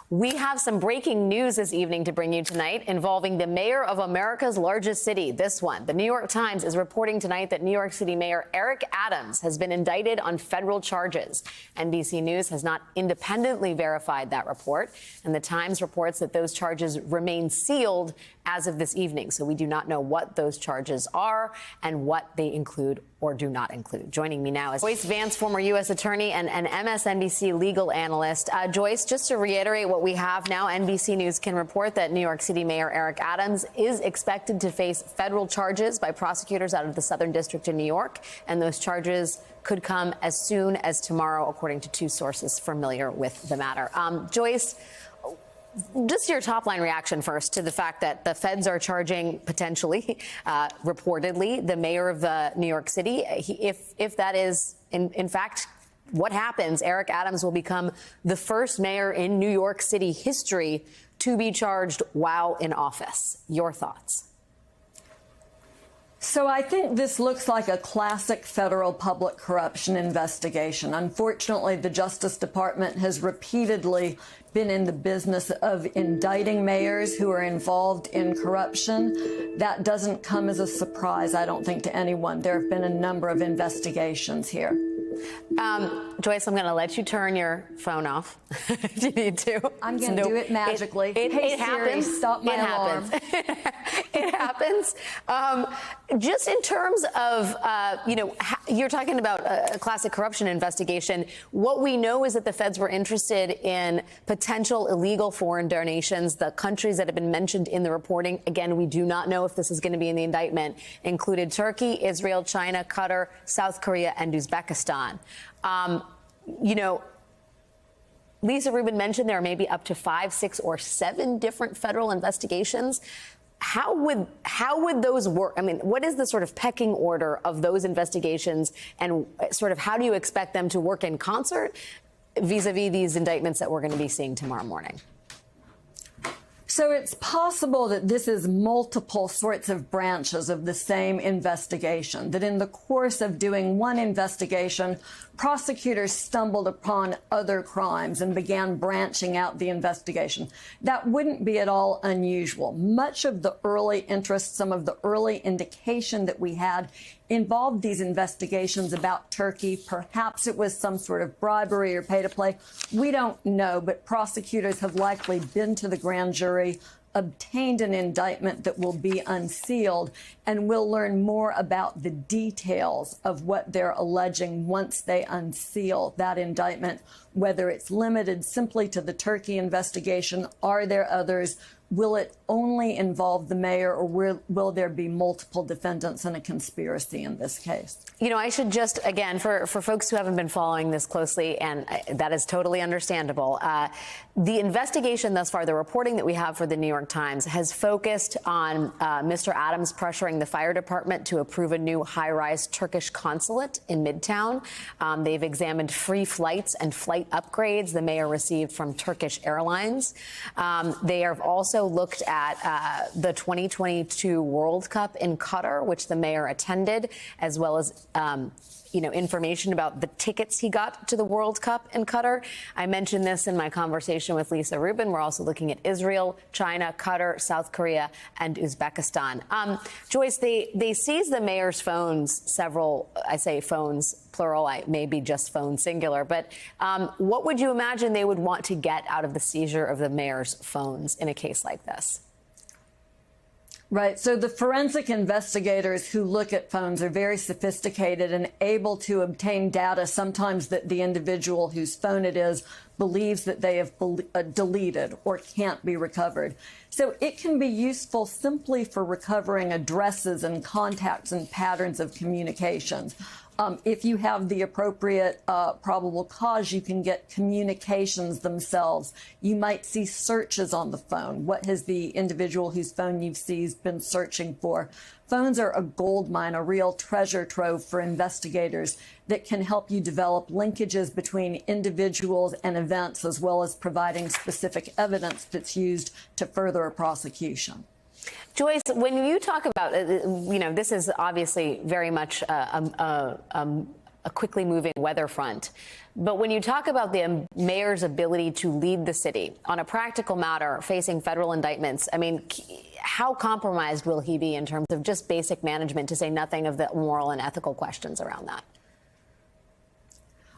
We have some breaking news this evening to bring you tonight involving the mayor of America's largest city. This one, the New York Times is reporting tonight that New York City Mayor Eric Adams has been indicted on federal charges. NBC News has not independently verified that report, and the Times reports that those charges remain sealed as of this evening. So we do not know what those charges are and what they include or do not include. Joining me now is Joyce Vance, former U.S. attorney and MSNBC legal analyst. Joyce, just to reiterate what we have now, NBC News can report that New York City Mayor Eric Adams is expected to face federal charges by prosecutors out of the Southern District in New York, and those charges could come as soon as tomorrow, according to two sources familiar with the matter. Joyce, just your top line reaction first to the fact that the feds are charging potentially, reportedly, the mayor of New York City. If that is in fact what happens, Eric Adams will become the first mayor in New York City history to be charged while in office. Your thoughts? So I think this looks like a classic federal public corruption investigation. Unfortunately, the Justice Department has repeatedly been in the business of indicting mayors who are involved in corruption. That doesn't come as a surprise, I don't think, to anyone. There have been a number of investigations here. Joyce, I'm going to let you turn your phone off if you need to. I'm going to do it magically. It happens. Siri, stop my alarm. It happens. Just in terms of, you're talking about a classic corruption investigation. What we know is that the feds were interested in potential illegal foreign donations. The countries that have been mentioned in the reporting, again, we do not know if this is going to be in the indictment, included Turkey, Israel, China, Qatar, South Korea, and Uzbekistan. Lisa Rubin mentioned there are maybe up to 5, 6, or 7 different federal investigations. How would those work? I mean, what is the sort of pecking order of those investigations, and sort of how do you expect them to work in concert vis-a-vis these indictments that we're going to be seeing tomorrow morning? So it's possible that this is multiple sorts of branches of the same investigation, that in the course of doing one investigation, prosecutors stumbled upon other crimes and began branching out the investigation. That wouldn't be at all unusual. Much of the early interest, some of the early indication that we had involved these investigations about Turkey. Perhaps it was some sort of bribery or pay to play. We don't know, but prosecutors have likely been to the grand jury, obtained an indictment that will be unsealed, and we'll learn more about the details of what they're alleging once they unseal that indictment, whether it's limited simply to the Turkey investigation. Are there others? Will it only involve the mayor, or will there be multiple defendants in a conspiracy in this case? You know, I should just, again, for folks who haven't been following this closely, and that is totally understandable, the investigation thus far, the reporting that we have for the New York Times, has focused on Mr. Adams pressuring the fire department to approve a new high-rise Turkish consulate in Midtown. They've examined free flights and flight upgrades the mayor received from Turkish Airlines. They have also looked at the 2022 World Cup in Qatar, which the mayor attended, as well as information about the tickets he got to the World Cup in Qatar. I mentioned this in my conversation with Lisa Rubin. We're also looking at Israel, China, Qatar, South Korea, and Uzbekistan. Joyce, they seized the mayor's phones, several, I say phones, plural, maybe just phone singular, but what would you imagine they would want to get out of the seizure of the mayor's phones in a case like this? Right. So the forensic investigators who look at phones are very sophisticated and able to obtain data, sometimes that the individual whose phone it is believes that they have deleted or can't be recovered. So it can be useful simply for recovering addresses and contacts and patterns of communications. If you have the appropriate probable cause, you can get communications themselves. You might see searches on the phone. What has the individual whose phone you've seized been searching for? Phones are a gold mine, a real treasure trove for investigators that can help you develop linkages between individuals and events, as well as providing specific evidence that's used to further a prosecution. Joyce, when you talk about, this is obviously very much a a quickly moving weather front. But when you talk about the mayor's ability to lead the city on a practical matter facing federal indictments, I mean, how compromised will he be in terms of just basic management, to say nothing of the moral and ethical questions around that?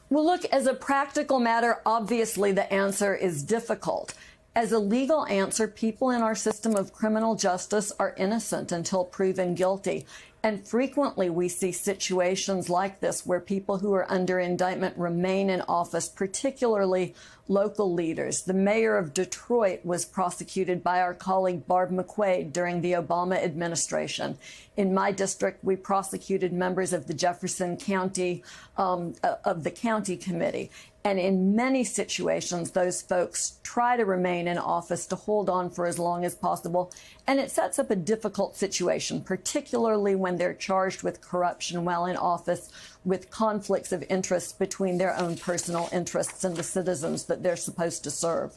Well, look, as a practical matter, obviously the answer is difficult. As a legal answer, people in our system of criminal justice are innocent until proven guilty. And frequently we see situations like this where people who are under indictment remain in office, particularly local leaders. The mayor of Detroit was prosecuted by our colleague Barb McQuade during the Obama administration. In my district, we prosecuted members of the Jefferson County, of the county committee. And in many situations, those folks try to remain in office to hold on for as long as possible. And it sets up a difficult situation, particularly when they're charged with corruption while in office, with conflicts of interest between their own personal interests and the citizens that they're supposed to serve.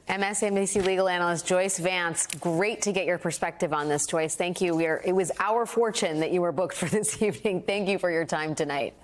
MSNBC legal analyst Joyce Vance, great to get your perspective on this, Joyce. Thank you. It was our fortune that you were booked for this evening. Thank you for your time tonight.